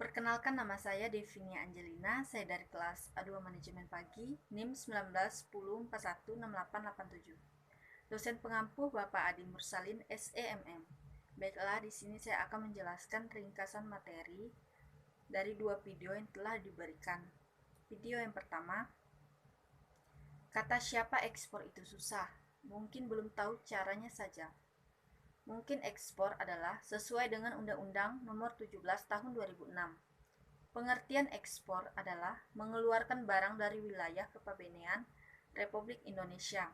Perkenalkan, nama saya Devini Angelina, saya dari kelas A2 Manajemen Pagi, NIM 1910416887. Dosen pengampu Bapak Adi Mursalin, SEMM. Baiklah, di sini saya akan menjelaskan ringkasan materi dari dua video yang telah diberikan. Video yang pertama, kata siapa ekspor itu susah, mungkin belum tahu caranya saja. Mungkin ekspor adalah sesuai dengan Undang-Undang Nomor 17 Tahun 2006. Pengertian ekspor adalah mengeluarkan barang dari wilayah kepabeanan Republik Indonesia.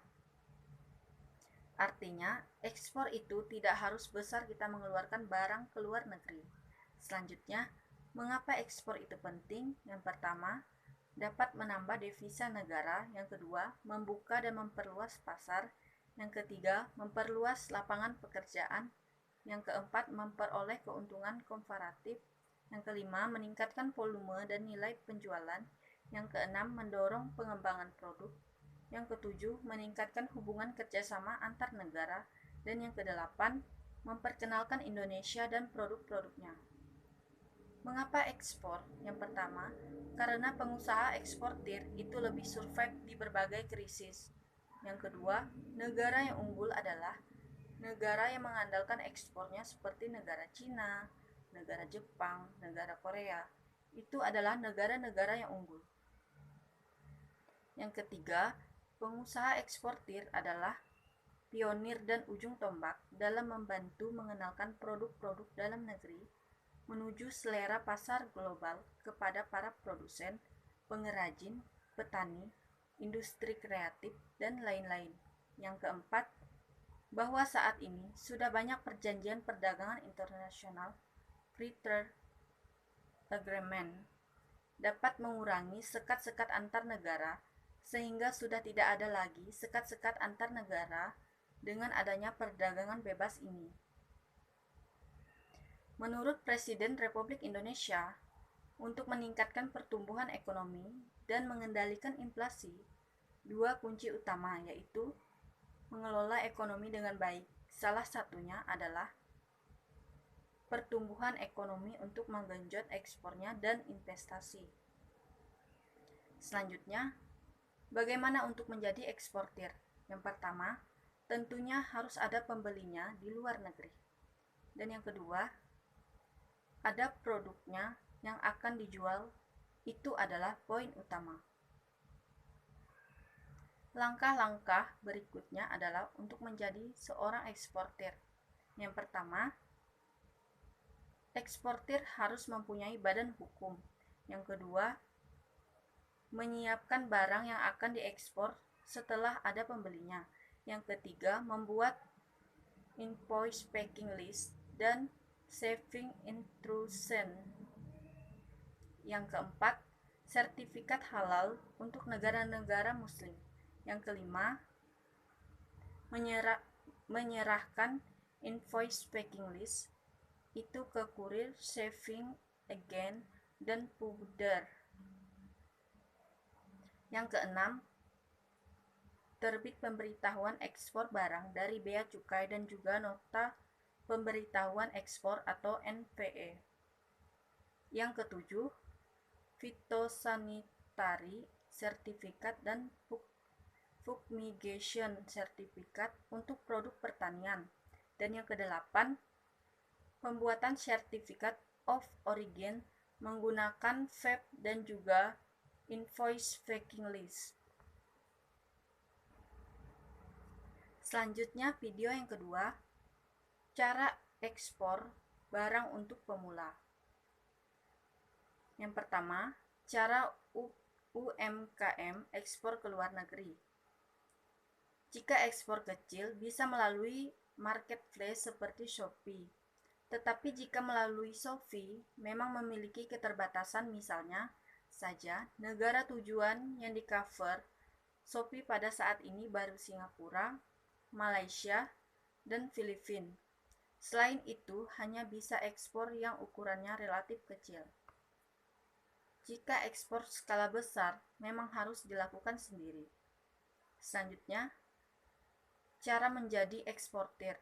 Artinya, ekspor itu tidak harus besar kita mengeluarkan barang ke luar negeri. Selanjutnya, mengapa ekspor itu penting? Yang pertama, dapat menambah devisa negara. Yang kedua, membuka dan memperluas pasar. Yang ketiga, memperluas lapangan pekerjaan. Yang keempat, memperoleh keuntungan komparatif. Yang kelima, meningkatkan volume dan nilai penjualan. Yang keenam, mendorong pengembangan produk. Yang ketujuh, meningkatkan hubungan kerjasama antar negara. Dan yang kedelapan, memperkenalkan Indonesia dan produk-produknya. Mengapa ekspor? Yang pertama, karena pengusaha eksportir itu lebih survive di berbagai krisis. Yang kedua, negara yang unggul adalah negara yang mengandalkan ekspornya seperti negara Cina, negara Jepang, negara Korea. Itu adalah negara-negara yang unggul. Yang ketiga, pengusaha eksportir adalah pionir dan ujung tombak dalam membantu mengenalkan produk-produk dalam negeri menuju selera pasar global kepada para produsen, pengrajin, petani, industri kreatif, dan lain-lain. Yang keempat, bahwa saat ini sudah banyak perjanjian perdagangan internasional, Free Trade Agreement, dapat mengurangi sekat-sekat antar negara, sehingga sudah tidak ada lagi sekat-sekat antar negara dengan adanya perdagangan bebas ini. Menurut Presiden Republik Indonesia, untuk meningkatkan pertumbuhan ekonomi dan mengendalikan inflasi, dua kunci utama yaitu mengelola ekonomi dengan baik. Salah satunya adalah pertumbuhan ekonomi untuk menggenjot ekspornya dan investasi. Selanjutnya, bagaimana untuk menjadi eksportir? Yang pertama, tentunya harus ada pembelinya di luar negeri. Dan yang kedua, ada produknya yang akan dijual, itu adalah poin utama. Langkah-langkah berikutnya adalah untuk menjadi seorang eksportir. Yang pertama, eksportir harus mempunyai badan hukum. Yang kedua, menyiapkan barang yang akan diekspor setelah ada pembelinya. Yang ketiga, membuat invoice packing list dan saving intrusion. Yang keempat, sertifikat halal untuk negara-negara muslim. Yang kelima, menyerahkan invoice packing list itu ke kurir, saving agent, dan powder. Yang keenam, terbit pemberitahuan ekspor barang dari bea cukai dan juga nota pemberitahuan ekspor atau NPE. Yang ketujuh, phytosanitary sertifikat dan fumigation sertifikat untuk produk pertanian. Dan yang kedelapan, pembuatan sertifikat of origin menggunakan VAP dan juga invoice packing list. Selanjutnya, video yang kedua, cara ekspor barang untuk pemula. Yang pertama, cara UMKM ekspor ke luar negeri. Jika ekspor kecil bisa melalui marketplace seperti Shopee. Tetapi jika melalui Shopee memang memiliki keterbatasan, misalnya saja negara tujuan yang di-cover Shopee pada saat ini baru Singapura, Malaysia, dan Filipina. Selain itu, hanya bisa ekspor yang ukurannya relatif kecil. Jika ekspor skala besar, memang harus dilakukan sendiri. Selanjutnya, cara menjadi eksportir.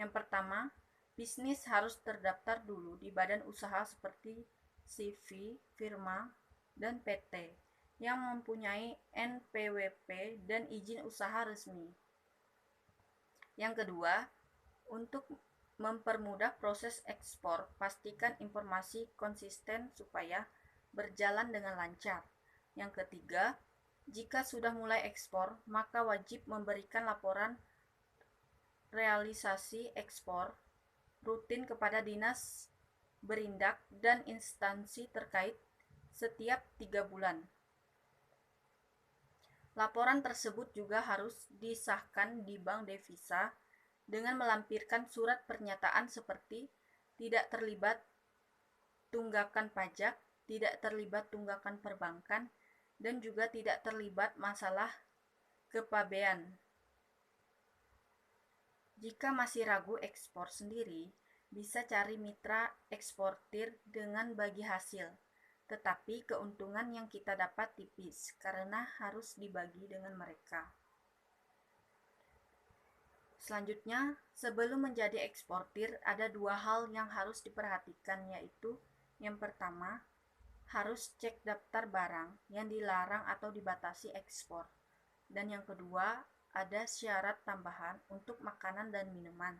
Yang pertama, bisnis harus terdaftar dulu di badan usaha seperti CV, firma, dan PT yang mempunyai NPWP dan izin usaha resmi. Yang kedua, untuk mempermudah proses ekspor, pastikan informasi konsisten supaya berjalan dengan lancar. Yang ketiga, jika sudah mulai ekspor, maka wajib memberikan laporan realisasi ekspor rutin kepada dinas berindak dan instansi terkait setiap 3 bulan. Laporan tersebut juga harus disahkan di Bank Devisa dengan melampirkan surat pernyataan seperti tidak terlibat tunggakan pajak, tidak terlibat tunggakan perbankan, dan juga tidak terlibat masalah kepabean. Jika masih ragu ekspor sendiri, bisa cari mitra eksportir dengan bagi hasil. Tetapi keuntungan yang kita dapat tipis karena harus dibagi dengan mereka. Selanjutnya, sebelum menjadi eksportir, ada 2 hal yang harus diperhatikan, yaitu yang pertama, harus cek daftar barang yang dilarang atau dibatasi ekspor. Dan yang kedua, ada syarat tambahan untuk makanan dan minuman.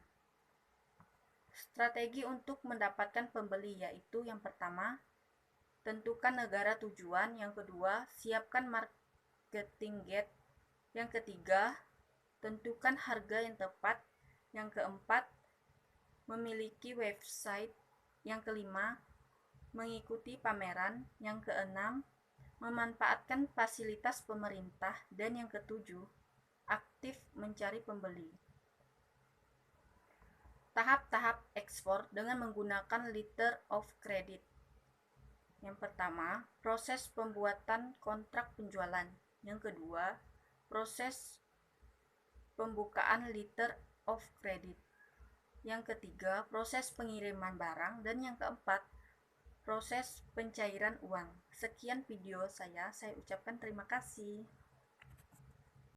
Strategi untuk mendapatkan pembeli yaitu yang pertama, tentukan negara tujuan, yang kedua, siapkan marketing gate, yang ketiga, tentukan harga yang tepat, yang keempat, memiliki website, yang kelima, mengikuti pameran, yang keenam, memanfaatkan fasilitas pemerintah, dan yang ketujuh, aktif mencari pembeli. Tahap-tahap ekspor dengan menggunakan letter of credit. Yang pertama, proses pembuatan kontrak penjualan. Yang kedua, proses pembukaan letter of credit. Yang ketiga, proses pengiriman barang. Dan yang keempat, proses pencairan uang. Sekian video saya ucapkan terima kasih.